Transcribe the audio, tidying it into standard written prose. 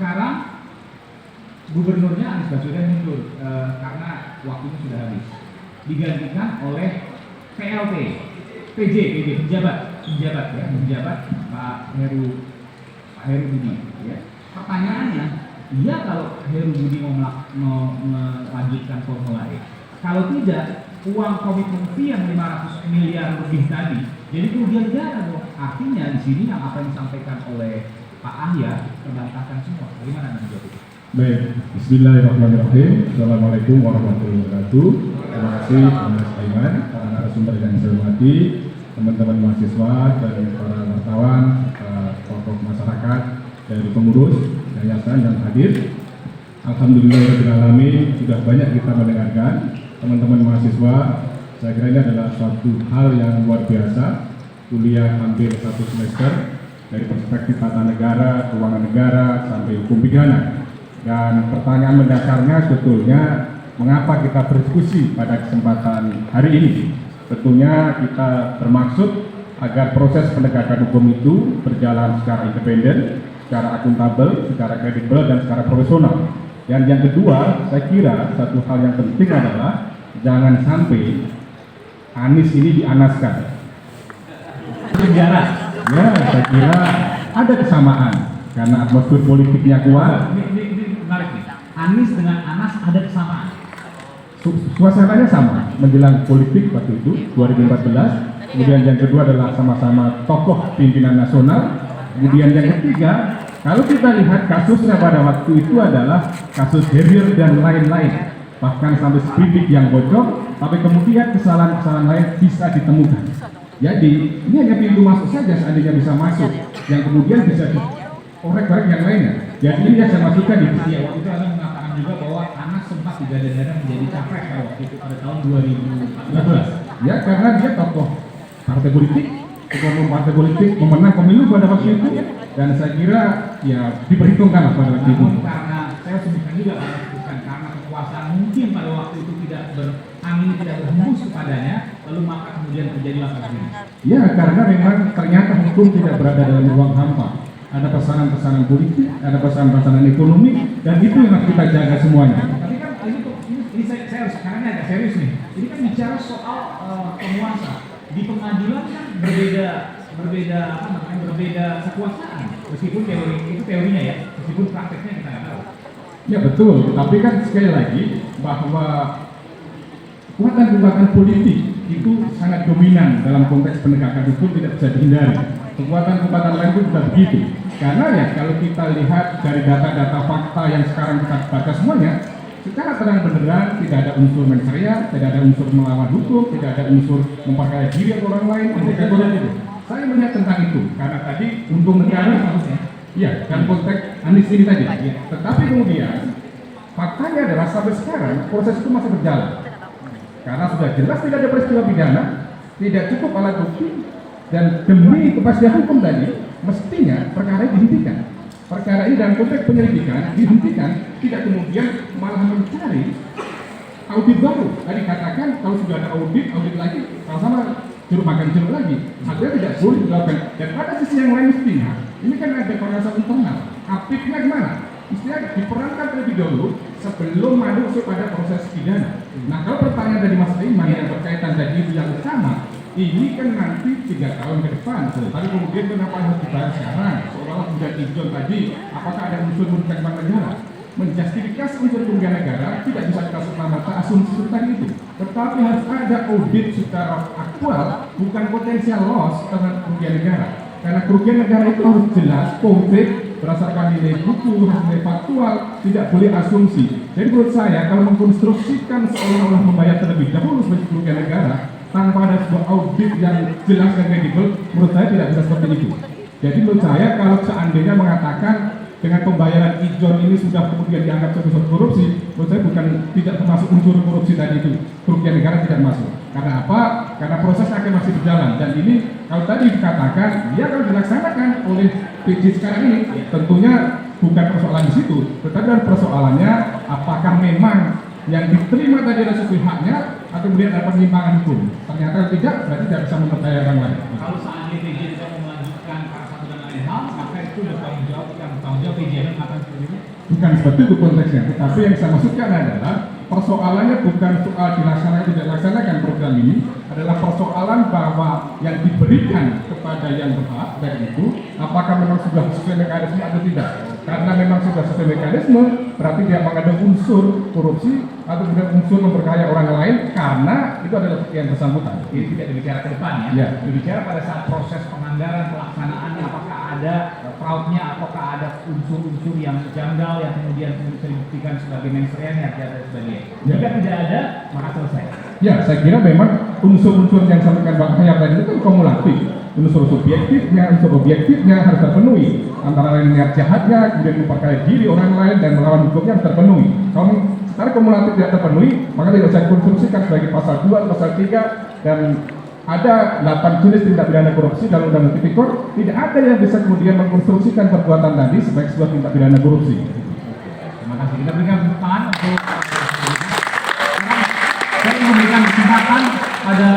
sekarang gubernurnya Anies Baswedan mundur karena waktunya sudah habis. Digantikan oleh PLT, PJ, penjabat Pak Heru Budi. Ya. Pertanyaannya, iya kalau Heru Budi mau melanjutkan Formula E. Kalau tidak, uang komitmen fee yang 500 miliar lebih tadi, jadi kerugian negara dong. Artinya di sini yang apa yang disampaikan oleh Pak Ahya terbantahkan semua. Bagaimana menjawab itu? Baik, bismillahirrahmanirrahim. Assalamualaikum warahmatullahi wabarakatuh. Terima kasih Mas Aiman, para narasumber yang saya hormati, teman-teman mahasiswa dan para wartawan, tokoh masyarakat, dari pengurus, yayasan dan hadir. Alhamdulillahirrahmanirrahim, sudah banyak kita mendengarkan teman-teman mahasiswa. Saya kira ini adalah suatu hal yang luar biasa. Kuliah hampir 1 semester dari perspektif tata negara, keuangan negara, sampai hukum pidana. Dan pertanyaan mendasarnya sebetulnya mengapa kita berdiskusi pada kesempatan hari ini. Tentunya kita bermaksud agar proses penegakan hukum itu berjalan secara independen, secara akuntabel, secara kredibel, dan secara profesional. Dan yang kedua, saya kira satu hal yang penting adalah jangan sampai Anies ini dianaskan. Penjara. Ya, saya kira ada kesamaan karena atmosfer politiknya kuat. Ini menarik nih. Anies dengan Anas ada kesamaan. Suasananya sama menjelang politik waktu itu 2014. Kemudian yang kedua adalah sama-sama tokoh pimpinan nasional. Kemudian yang ketiga, kalau kita lihat kasusnya pada waktu itu adalah kasus Herir dan lain-lain, bahkan sampai seprindik yang bocor, tapi kemudian kesalahan-kesalahan lain bisa ditemukan. Jadi ini hanya pintu masuk saja seandainya bisa masuk, yang kemudian bisa dikorek-korek yang lainnya. Jadi ini yang saya masukkan di sini. Ya, waktu itu Anda mengatakan juga bahwa Anas sempat digadang-gadang menjadi capres pada waktu itu pada tahun 2014. Ya, karena dia tokoh partai politik, ketua umum partai politik, memenang pemilu pada waktu itu, dan saya kira ya diperhitungkan pada waktu itu. Namun karena saya sebutkan juga karena kekuasaan mungkin pada waktu itu angin tidak berhembus kepadanya, lalu maka kemudian terjadilah kasus ini. Ya, karena memang ternyata hukum tidak berada dalam ruang hampa. Ada pesanan-pesanan politik, ada pesanan-pesanan ekonomi, dan itu yang harus kita jaga semuanya. Tapi kan ini saya harus sekarang agak serius nih. Ini kan bicara soal penguasa. Di pengadilan kan berbeda kekuasaan. Meskipun teorinya ya, meskipun prakteknya kita nggak tahu. Ya betul, tapi kan sekali lagi bahwa kekuatan-kekuatan politik itu sangat dominan dalam konteks penegakan hukum, tidak bisa dihindari. Kekuatan-kekuatan lain itu sudah begitu. Karena ya kalau kita lihat dari data-data fakta yang sekarang kita baca semuanya, secara terang benderang tidak ada unsur mensrea, tidak ada unsur melawan hukum, tidak ada unsur memperkaya diri orang lain, itu. Saya melihat tentang itu karena tadi untung negara maksudnya. Iya, dan konteks Anies ini tadi. Ya. Tetapi kemudian faktanya adalah sampai sekarang proses itu masih berjalan. Karena sudah jelas tidak ada peristiwa pidana, tidak cukup alat bukti, dan demi kepastian hukum tadi, mestinya perkara ini dihentikan. Perkara ini dalam konteks penyelidikan dihentikan, tidak kemudian malah mencari audit baru. Tadi katakan kalau sudah ada audit lagi, sama-sama jeruk makan jeruk lagi. Artinya tidak boleh dilakukan. Dan pada sisi yang lain mestinya, ini kan ada pengawasan internal. Apiknya gimana? Mestinya diperankan terlebih dahulu sebelum masuk pada proses pidana. Nah, kalau pertanyaan dari Mas Aiman yang berkaitan tadi itu yang utama, ini kan nanti 3 tahun ke depan. Tapi kemudian kenapa harus dibahas sekarang? Seolah-olah kemudian Ijon tadi, apakah ada unsur merugikan bank negara? Menjustifikasi unsur kerugian negara tidak bisa kita serta-merta asumsi tentang itu. Tetapi harus ada audit secara aktual, bukan potensial loss terhadap kerugian negara. Karena kerugian negara itu harus jelas, konkret, berdasarkan nilai buku, nilai faktual, tidak boleh asumsi. Jadi menurut saya kalau mengkonstruksikan seolah-olah membayar terlebih dahulu sebagai kerugian negara tanpa ada sebuah audit yang jelas dan kredibel, menurut saya tidak bisa seperti itu. Jadi menurut saya kalau seandainya mengatakan dengan pembayaran Ijon ini sudah kemudian dianggap sebagai korupsi, menurut saya bukan tidak termasuk unsur korupsi tadi itu, kerugian negara tidak masuk. Karena apa? Karena proses akan masih berjalan, dan ini kalau tadi dikatakan dia akan dilaksanakan oleh PJ sekarang ini, tentunya bukan persoalan di situ, tetapi persoalannya apakah memang yang diterima tadi adalah sesuai haknya atau kemudian ada penyimpangan hukum. Ternyata tidak, berarti tidak bisa mempercayai orang lain. Kalau seandainya PJ tidak melanjutkan karena satu dan lain hal, maka itu bertanggung jawab PJ akan Bukan seperti itu konteksnya, tetapi yang saya maksudkan adalah persoalannya bukan soal dilaksanakan tidak dilaksanakan program ini, adalah persoalan bahwa yang diberikan kepada yang berhak baik itu apakah memang sudah sesuai mekanisme atau tidak. Karena memang sudah sesuai mekanisme, berarti dia mengandung unsur korupsi atau kemudian unsur memperkaya orang lain karena itu adalah yang bersangkutan. Ini tidak dibicara ke depan ya. Ya. Dibicara pada saat proses penganggaran pelaksanaannya, apakah ada fraudnya, apakah ada unsur-unsur yang janggal yang kemudian bisa dibuktikan sebagai mensreanya dan sebagainya. Ya. Jika tidak ada, maka selesai. Ya, saya kira memang unsur-unsur yang disampaikan Pak Hayat tadi itu kan kumulatif. Unsur subjektifnya, unsur objektifnya harus terpenuhi. Antara lain niat jahatnya, kemudian memperkaya diri orang lain dan melawan hukumnya harus terpenuhi. Kalau secara kumulatif tidak terpenuhi, maka tidak bisa dikonstruksikan sebagai pasal 2, pasal 3, dan ada 8 jenis tindak pidana korupsi dalam Undang-Undang Tipikor. Tidak ada yang bisa kemudian mengkonstruksikan perbuatan tadi sebagai sebuah tindak pidana korupsi. Terima kasih. Kita berikan tepuk tangan untuk saya ingin memberikan kesempatan pada